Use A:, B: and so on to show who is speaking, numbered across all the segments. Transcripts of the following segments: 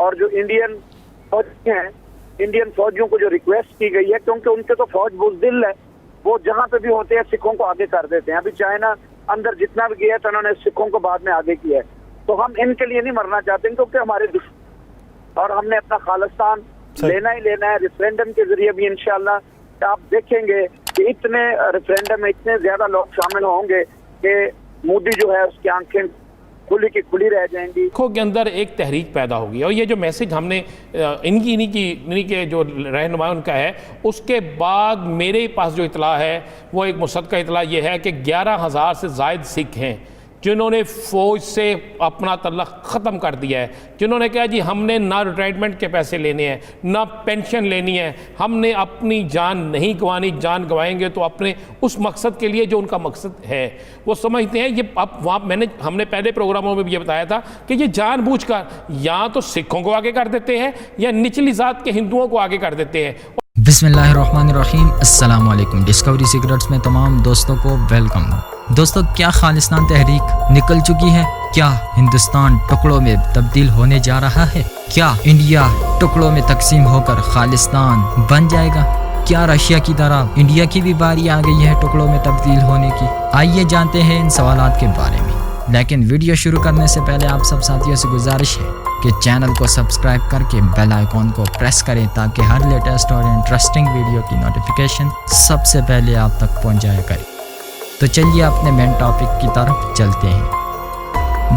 A: اور جو انڈین فوجی ہیں، انڈین فوجیوں کو جو ریکویسٹ کی گئی ہے، کیونکہ ان کے تو فوج بزدل ہے، وہ جہاں پہ بھی ہوتے ہیں سکھوں کو آگے کر دیتے ہیں. ابھی چائنا اندر جتنا بھی گیا تھا انہوں نے سکھوں کو بعد میں آگے کیا ہے. تو ہم ان کے لیے نہیں مرنا چاہتے کیونکہ ہمارے دشمن، اور ہم نے اپنا خالصتان لینا ہی لینا ہے. ریفرینڈم کے ذریعے بھی انشاءاللہ آپ دیکھیں گے کہ اتنے ریفرینڈم میں اتنے زیادہ لوگ شامل ہوں گے کہ مودی جو ہے اس کی آنکھیں کھلی کی کھلی رہ جائیں گی.
B: سکھوں کے اندر ایک تحریک پیدا ہوگی، اور یہ جو میسج ہم نے انہی کے جو رہنما ان کا ہے، اس کے بعد میرے پاس جو اطلاع ہے وہ ایک مصدقہ اطلاع یہ ہے کہ 11,000 سے زائد سکھ ہیں جنہوں نے فوج سے اپنا تعلق ختم کر دیا ہے، جنہوں نے کہا جی ہم نے نہ ریٹائرمنٹ کے پیسے لینے ہیں، نہ پینشن لینی ہے، ہم نے اپنی جان نہیں گنوانی، جان گنوائیں گے تو اپنے اس مقصد کے لیے جو ان کا مقصد ہے وہ سمجھتے ہیں. یہ اب وہاں ہم نے پہلے پروگراموں میں بھی یہ بتایا تھا کہ یہ جان بوجھ کر یا تو سکھوں کو آگے کر دیتے ہیں یا نچلی ذات کے ہندوؤں کو آگے کر دیتے ہیں.
C: بسم اللہ الرحمن الرحیم. السلام علیکم. ڈسکوری سیکرٹس میں تمام دوستوں کو ویلکم. دوستو، کیا خالصتان تحریک نکل چکی ہے؟ کیا ہندوستان ٹکڑوں میں تبدیل ہونے جا رہا ہے؟ کیا انڈیا ٹکڑوں میں تقسیم ہو کر خالصتان بن جائے گا؟ کیا رشیا کی طرح انڈیا کی بھی باری آ گئی ہے ٹکڑوں میں تبدیل ہونے کی؟ آئیے جانتے ہیں ان سوالات کے بارے میں. لیکن ویڈیو شروع کرنے سے پہلے آپ سب ساتھیوں سے گزارش ہے کہ چینل کو سبسکرائب کر کے بیل آئیکن کو پریس کریں تاکہ ہر لیٹسٹ اور انٹرسٹنگ ویڈیو کی نوٹیفیکیشن سب سے پہلے آپ تک پہنچ جایا کرے. تو چلیے اپنے مین ٹاپک کی طرف چلتے ہیں.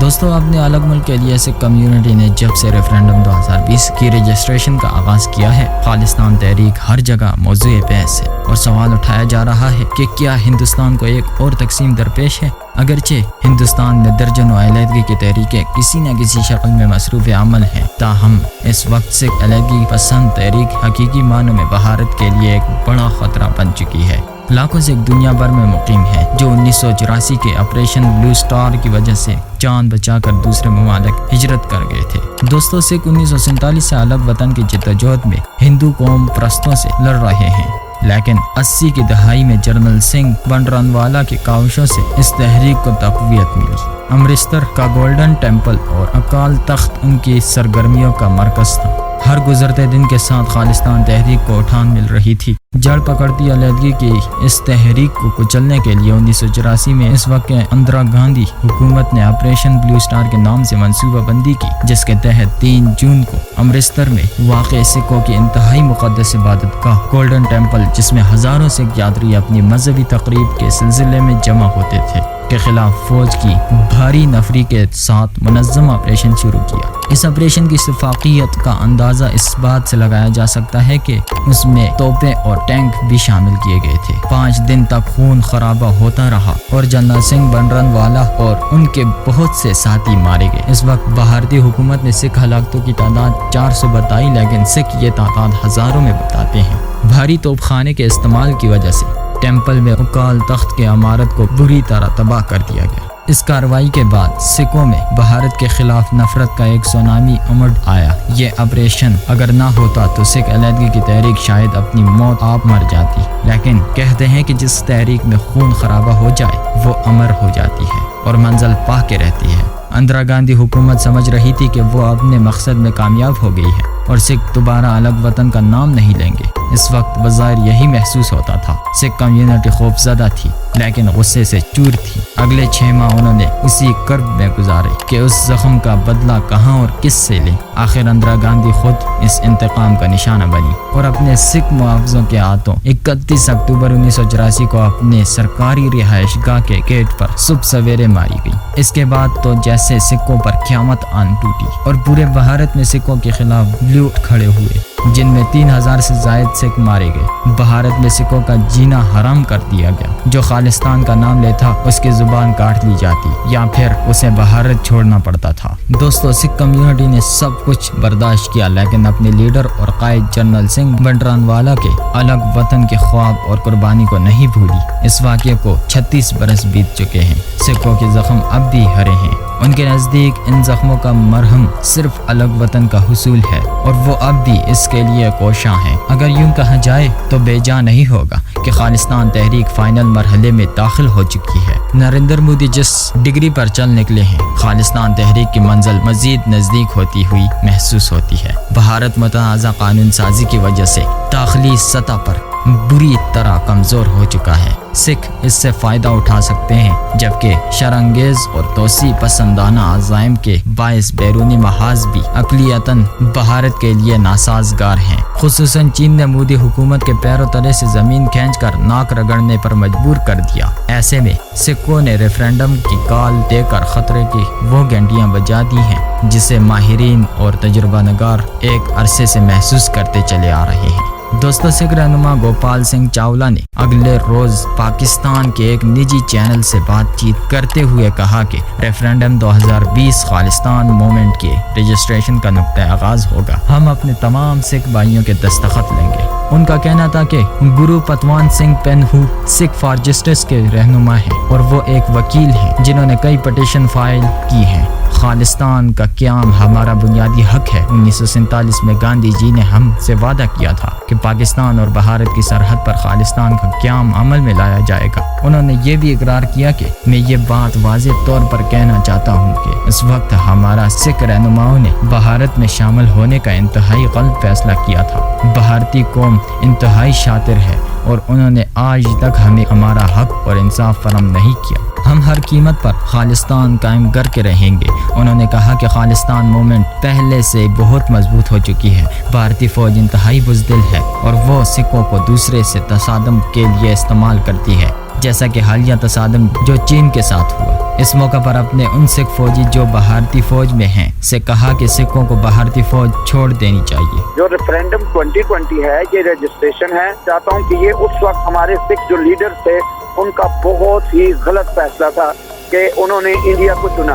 C: دوستو، اپنے الگ ملک کے لیے سکھ کمیونٹی نے جب سے ریفرینڈم 2020 کی رجسٹریشن کا آغاز کیا ہے، خالصتان تحریک ہر جگہ موضوع بحث ہے اور سوال اٹھایا جا رہا ہے کہ کیا ہندوستان کو ایک اور تقسیم درپیش ہے. اگرچہ ہندوستان میں درجنوں علیحدگی کی تحریکیں کسی نہ کسی شکل میں مصروف عمل ہیں، تاہم اس وقت سکھ علیحدگی پسند تحریک حقیقی معنوں میں بھارت کے لیے ایک بڑا خطرہ بن چکی ہے. لاکھوں سکھ دنیا بھر میں مقیم ہیں جو 1984 کے آپریشن بلو سٹار کی وجہ سے جان بچا کر دوسرے ممالک ہجرت کر گئے تھے. دوستو، سکھ 1947 سے الگ وطن کی جدوجہد میں ہندو قوم پرستوں سے لڑ رہے ہیں، لیکن 80 کی دہائی میں جنرل سنگھ بنڈرانوالا کی کاوشوں سے اس تحریک کو تقویت ملی. امرتسر کا گولڈن ٹیمپل اور اکال تخت ان کی سرگرمیوں کا مرکز تھا. ہر گزرتے دن کے ساتھ خالصتان تحریک کو اٹھان مل رہی تھی. جڑ پکڑتی علیحدگی کی اس تحریک کو کچلنے کے لیے 1984 میں اس وقت اندرا گاندھی حکومت نے آپریشن بلو سٹار کے نام سے منصوبہ بندی کی، جس کے تحت 3 جون کو امرتسر میں واقع سکھوں کی انتہائی مقدس عبادت گاہ گولڈن ٹیمپل، جس میں ہزاروں سکھ یاتری اپنی مذہبی تقریب کے سلسلے میں جمع ہوتے تھے، کے خلاف فوج کی بھاری نفری کے ساتھ منظم آپریشن شروع کیا. اس آپریشن کی شفافیت کا اندازہ اس بات سے لگایا جا سکتا ہے کہ اس میں توپیں اور ٹینک بھی شامل کیے گئے تھے. 5 دن تک خون خرابہ ہوتا رہا اور جنرل سنگھ بنڈرانوالا اور ان کے بہت سے ساتھی مارے گئے. اس وقت بھارتی حکومت نے سکھ ہلاکتوں کی تعداد 400 بتائی، لیکن سکھ یہ تعداد ہزاروں میں بتاتے ہیں. بھاری توپ خانے کے استعمال کی وجہ سے ٹیمپل میں اکال تخت کے عمارت کو بری طرح تباہ کر دیا گیا. اس کارروائی کے بعد سکھوں میں بھارت کے خلاف نفرت کا ایک سونامی امڑ آیا. یہ آپریشن اگر نہ ہوتا تو سکھ علیحدگی کی تحریک شاید اپنی موت آپ مر جاتی، لیکن کہتے ہیں کہ جس تحریک میں خون خرابہ ہو جائے وہ امر ہو جاتی ہے اور منزل پا کے رہتی ہے. اندرا گاندھی حکومت سمجھ رہی تھی کہ وہ اپنے مقصد میں کامیاب ہو گئی ہے اور سکھ دوبارہ الگ وطن کا نام نہیں لیں گے. اس وقت بظاہر یہی محسوس ہوتا تھا. سکھ کمیونٹی خوفزدہ تھی لیکن غصے سے چور تھی. اگلے 6 ماہ انہوں نے اسی کرب میں گزارے کہ اس زخم کا بدلہ کہاں اور کس سے لیں. آخر اندرا گاندھی خود اس انتقام کا نشانہ بنی اور اپنے سکھ محافظوں کے ہاتھوں 31 اکتوبر 1984 کو اپنے سرکاری رہائش گاہ کے گیٹ پر صبح سویرے ماری گئی. اس کے بعد تو جیسے سکھوں پر قیامت آن ٹوٹی اور پورے بھارت میں سکھوں کے خلاف لوٹ کھڑے ہوئے، جن میں 3000 سے زائد سکھ مارے گئے. بھارت میں سکھوں کا جینا حرام کر دیا گیا. جو خالصتان کا نام لیتا اس کی زبان کاٹ لی جاتی یا پھر اسے بھارت چھوڑنا پڑتا تھا. دوستو، سکھ کمیونٹی نے سب کچھ برداشت کیا لیکن اپنے لیڈر اور قائد جنرل سنگھ بنڈرانوالا کے الگ وطن کے خواب اور قربانی کو نہیں بھولی. اس واقعے کو 36 برس بیت چکے ہیں. سکھوں کے زخم اب بھی ہرے ہیں ان کے نزدیک ان زخموں کا مرہم صرف الگ وطن کا حصول ہے اور وہ اب بھی اس کے لیے کوشاں ہیں۔ اگر یوں کہا جائے تو بے جا نہیں ہوگا کہ خالصتان تحریک فائنل مرحلے میں داخل ہو چکی ہے۔ نریندر مودی جس ڈگری پر چل نکلے ہیں، خالصتان تحریک کی منزل مزید نزدیک ہوتی ہوئی محسوس ہوتی ہے۔ بھارت متنازع قانون سازی کی وجہ سے داخلی سطح پر بری طرح کمزور ہو چکا ہے۔ سکھ اس سے فائدہ اٹھا سکتے ہیں، جبکہ شرانگیز اور توسیع پسندانہ عزائم کے باعث بیرونی محاذ بھی عقلیتاً بھارت کے لیے ناسازگار ہیں۔ خصوصاً چین نے مودی حکومت کے پیروں تلے سے زمین کھینچ کر ناک رگڑنے پر مجبور کر دیا۔ ایسے میں سکھوں نے ریفرینڈم کی کال دے کر خطرے کی وہ گھنٹیاں بجا دی ہیں جسے ماہرین اور تجربہ نگار ایک عرصے سے محسوس کرتے چلے آ رہے ہیں۔ دوستو، سکھ رہنما گوپال سنگھ چاولہ نے اگلے روز پاکستان کے ایک نجی چینل سے بات چیت کرتے ہوئے کہا کہ ریفرینڈم 2020 خالصتان موومنٹ کے رجسٹریشن کا نقطہ آغاز ہوگا۔ ہم اپنے تمام سکھ بھائیوں کے دستخط لیں گے۔ ان کا کہنا تھا کہ گرو پتوان سنگھ پنہو سکھ فار جسٹس کے رہنما ہیں اور وہ ایک وکیل ہیں جنہوں نے کئی پٹیشن فائل کی ہیں۔ خالصتان کا قیام ہمارا بنیادی حق ہے۔ 1947 میں گاندھی جی نے ہم سے وعدہ کیا تھا کہ پاکستان اور بھارت کی سرحد پر خالصتان کا قیام عمل میں لایا جائے گا۔ انہوں نے یہ بھی اقرار کیا کہ میں یہ بات واضح طور پر کہنا چاہتا ہوں کہ اس وقت ہمارا سکھ رہنماؤں نے بھارت میں شامل ہونے کا انتہائی غلط فیصلہ کیا تھا۔ بھارتی قوم انتہائی شاطر ہے اور انہوں نے آج تک ہمیں ہمارا حق اور انصاف فراہم نہیں کیا۔ ہم ہر قیمت پر خالصتان قائم کر کے رہیں گے۔ انہوں نے کہا کہ خالصتان موومنٹ پہلے سے بہت مضبوط ہو چکی ہے۔ بھارتی فوج انتہائی بزدل ہے اور وہ سکھوں کو دوسرے سے تصادم کے لیے استعمال کرتی ہے، جیسا کہ حالیہ تصادم جو چین کے ساتھ ہوا۔ اس موقع پر اپنے ان سکھ فوجی جو بھارتی فوج میں ہیں سے کہا کہ سکھوں کو بھارتی فوج چھوڑ دینی چاہیے۔
A: جو ریفرینڈم 2020 ہے، یہ رجسٹریشن ہے، چاہتا ہوں کہ یہ اس وقت ہمارے سکھ جو لیڈر تھے ان کا بہت ہی غلط فیصلہ تھا کہ انہوں نے انڈیا کو چنا،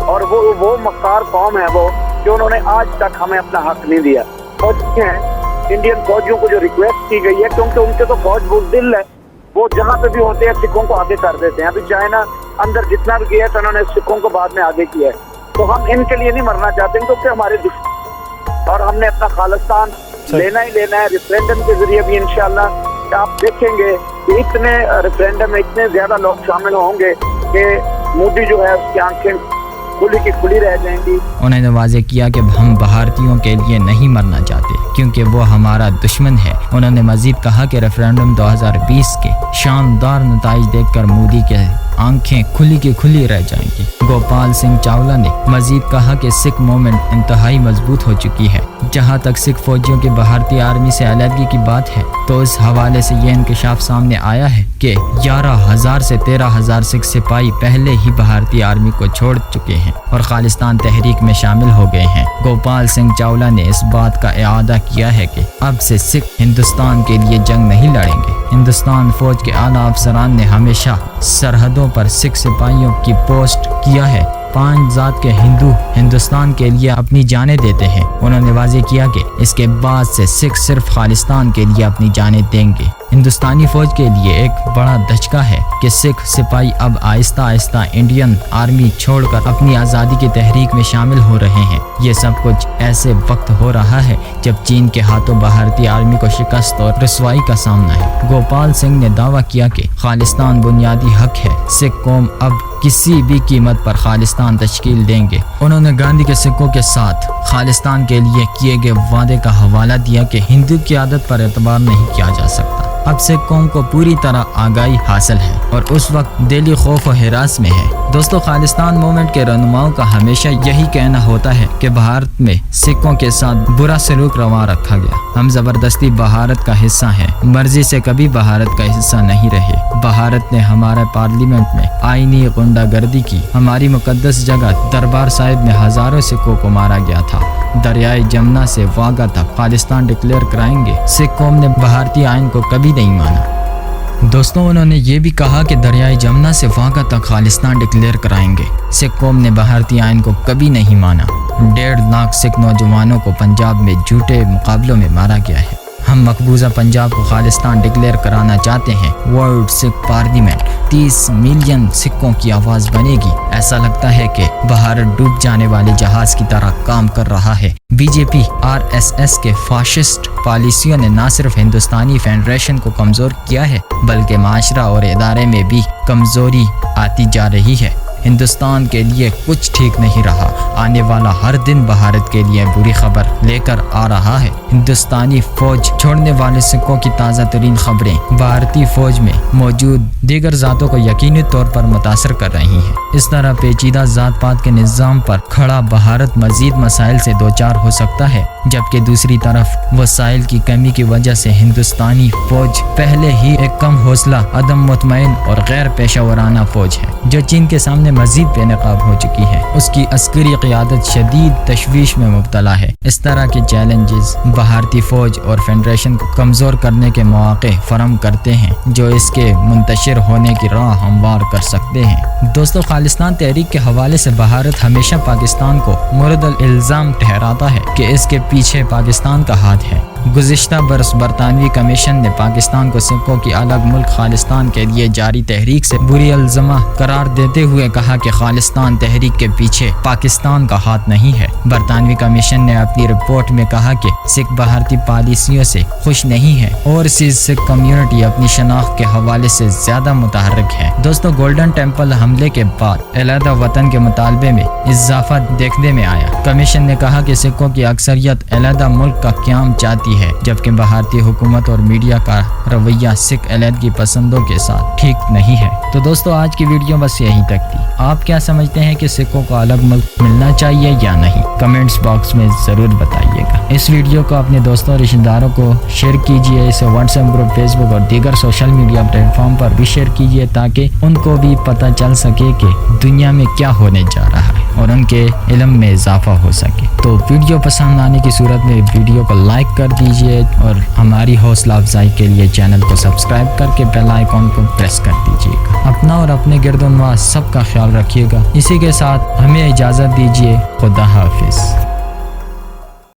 A: اور وہ مکار قوم ہے وہ جو انہوں نے آج تک ہمیں اپنا حق نہیں دیا۔ فوجی ہیں، انڈین فوجیوں کو جو ریکویسٹ کی گئی ہے، کیونکہ ان کے تو فوج بزدل ہے، وہ جہاں پہ بھی ہوتے ہیں سکھوں کو آگے کر دیتے ہیں۔ ابھی چائنا اندر جتنا بھی گیا ہے تو انہوں نے سکھوں کو بعد میں آگے کیا ہے۔ تو ہم ان کے لیے نہیں مرنا چاہتے کیونکہ ہمارے اور ہم نے اپنا خالصتان لینا ہی لینا ہے۔ ریفرینڈم کے ذریعے بھی انشاءاللہ آپ دیکھیں گے کہ اتنے ریفرینڈم میں اتنے زیادہ لوگ شامل ہوں گے کہ مودی جو ہے اس کی آنکھیں کھلی کی کھلی رہ جائیں گی۔
C: انہوں نے واضح کیا کہ ہم بھارتیوں کے لیے نہیں مرنا چاہتے کیونکہ وہ ہمارا دشمن ہے۔ انہوں نے مزید کہا کہ ریفرینڈم 2020 کے شاندار نتائج دیکھ کر مودی کے آنکھیں کھلی کی کھلی رہ جائیں گی۔ گوپال سنگھ چاولہ نے مزید کہا کہ سکھ موومنٹ انتہائی مضبوط ہو چکی ہے۔ جہاں تک سکھ فوجیوں کی بھارتی آرمی سے علیحدگی کی بات ہے تو اس حوالے سے یہ انکشاف سامنے آیا ہے کہ 11,000 سے 13,000 سکھ سپاہی پہلے ہی بھارتی آرمی کو چھوڑ چکے ہیں اور خالصتان تحریک میں شامل ہو گئے ہیں۔ گوپال سنگھ چاولہ نے اس بات کا اعادہ کیا ہے کہ اب سے سکھ ہندوستان کے لیے جنگ نہیں لڑیں گے۔ ہندوستان فوج کے اعلیٰ افسران نے ہمیشہ سرحدوں پر سکھ سپاہیوں کی پوسٹ کیا ہے۔ 5 ذات کے ہندو ہندوستان کے لیے اپنی جانیں دیتے ہیں۔ انہوں نے واضح کیا کہ اس کے بعد سے سکھ صرف خالصتان کے لیے اپنی جانیں دیں گے۔ ہندوستانی فوج کے لیے ایک بڑا دھچکا ہے کہ سکھ سپاہی اب آہستہ آہستہ انڈین آرمی چھوڑ کر اپنی آزادی کی تحریک میں شامل ہو رہے ہیں۔ یہ سب کچھ ایسے وقت ہو رہا ہے جب چین کے ہاتھوں بھارتی آرمی کو شکست اور رسوائی کا سامنا ہے۔ گوپال سنگھ نے دعویٰ کیا کہ خالصتان بنیادی حق ہے۔ سکھ قوم اب کسی بھی قیمت پر خالصتان تشکیل دیں گے۔ انہوں نے گاندھی کے سکھوں کے ساتھ خالصتان کے لیے کیے گئے وعدے کا حوالہ دیا کہ ہندو کی عادت پر اعتبار نہیں کیا جا سکتا۔ اب سکھ قوم کو پوری طرح آگاہی حاصل ہے اور اس وقت دلی خوف و ہراس میں ہے۔ دوستو، خالصتان موومنٹ کے رہنماؤں کا ہمیشہ یہی کہنا ہوتا ہے کہ بھارت میں سکھوں کے ساتھ برا سلوک روا رکھا گیا۔ ہم زبردستی بھارت کا حصہ ہیں، مرضی سے کبھی بھارت کا حصہ نہیں رہے۔ بھارت نے ہمارے پارلیمنٹ میں آئینی غنڈہ گردی کی۔ ہماری مقدس جگہ دربار صاحب میں ہزاروں سکھوں کو مارا گیا تھا۔ دریائے جمنا سے واگا تک خالصتان ڈکلیئر کرائیں گے۔ سکھ قوم نے بھارتی آئین کو کبھی نہیں مانا۔ دوستوں، انہوں نے یہ بھی کہا کہ دریائے جمنا سے واگا تک خالصتان ڈکلیئر کرائیں گے۔ سکھ قوم نے بھارتی آئین کو کبھی نہیں مانا۔ 1.5 لاکھ سکھ نوجوانوں کو پنجاب میں جھوٹے مقابلوں میں مارا گیا ہے۔ ہم مقبوضہ پنجاب کو خالستان ڈکلیئر کرانا چاہتے ہیں۔ ورلڈ سکھ پارلیمنٹ 30 ملین سکھوں کی آواز بنے گی۔ ایسا لگتا ہے کہ بھارت ڈوب جانے والے جہاز کی طرح کام کر رہا ہے۔ بی جے پی RSS کے فاشسٹ پالیسیوں نے نہ صرف ہندوستانی فیڈریشن کو کمزور کیا ہے بلکہ معاشرہ اور ادارے میں بھی کمزوری آتی جا رہی ہے۔ ہندوستان کے لیے کچھ ٹھیک نہیں رہا۔ آنے والا ہر دن بھارت کے لیے بری خبر لے کر آ رہا ہے۔ ہندوستانی فوج چھوڑنے والے سکھوں کی تازہ ترین خبریں بھارتی فوج میں موجود دیگر ذاتوں کو یقینی طور پر متاثر کر رہی ہیں۔ اس طرح پیچیدہ ذات پات کے نظام پر کھڑا بھارت مزید مسائل سے دوچار ہو سکتا ہے، جبکہ دوسری طرف وسائل کی کمی کی وجہ سے ہندوستانی فوج پہلے ہی ایک کم حوصلہ، عدم مطمئن اور غیر پیشہ ورانہ فوج ہے، جو چین کے سامنے مزید بے نقاب ہو چکی ہے۔ اس کی عسکری قیادت شدید تشویش میں مبتلا ہے۔ اس طرح کے چیلنجز بھارتی فوج اور فیڈریشن کو کمزور کرنے کے مواقع فراہم کرتے ہیں، جو اس کے منتشر ہونے کی راہ ہموار کر سکتے ہیں۔ دوستو، خالستان تحریک کے حوالے سے بھارت ہمیشہ پاکستان کو مورد الزام ٹھہراتا ہے کہ اس کے پیچھے پاکستان کا ہاتھ ہے۔ گزشتہ برس برطانوی کمیشن نے پاکستان کو سکھوں کی الگ ملک خالستان کے لیے جاری تحریک سے بری الزامہ قرار دیتے ہوئے کہا کہ خالستان تحریک کے پیچھے پاکستان کا ہاتھ نہیں ہے۔ برطانوی کمیشن نے اپنی رپورٹ میں کہا کہ سکھ بھارتی پالیسیوں سے خوش نہیں ہے۔ اوورسیز سکھ کمیونٹی اپنی شناخت کے حوالے سے زیادہ متحرک ہے۔ دوستو، گولڈن ٹیمپل حملے کے بعد علیحدہ وطن کے مطالبے میں اضافہ دیکھنے میں آیا۔ کمیشن نے کہا کہ سکھوں کی اکثریت علیحدہ ملک کا قیام چاہتی ہے، جبکہ بھارتی حکومت اور میڈیا کا رویہ سکھ علیحدگی پسندوں کے ساتھ ٹھیک نہیں ہے۔ تو دوستو، آج کی ویڈیو بس یہی تک تھی۔ آپ کیا سمجھتے ہیں کہ سکھوں کو الگ ملک ملنا چاہیے یا نہیں؟ کمنٹس باکس میں ضرور بتائیے گا۔ اس ویڈیو کو اپنے دوستوں اور رشتہ داروں کو شیئر کیجیے، اسے واٹس ایپ گروپ، فیس بک اور دیگر سوشل میڈیا پلیٹ فارم پر بھی شیئر کیجیے تاکہ ان کو بھی پتہ چل سکے کہ دنیا میں کیا ہونے جا رہا ہے اور ان کے علم میں اضافہ ہو سکے۔ تو ویڈیو پسند آنے کی صورت میں ویڈیو کو لائک کر دیجیے اور ہماری حوصلہ افزائی کے لیے چینل کو سبسکرائب کر کے بیل آئیکن کو پریس کر دیجیے گا۔ اپنا اور اپنے گرد و نواح سب کا خیال رکھیے گا۔ اسی کے ساتھ ہمیں اجازت دیجیے۔ خدا حافظ۔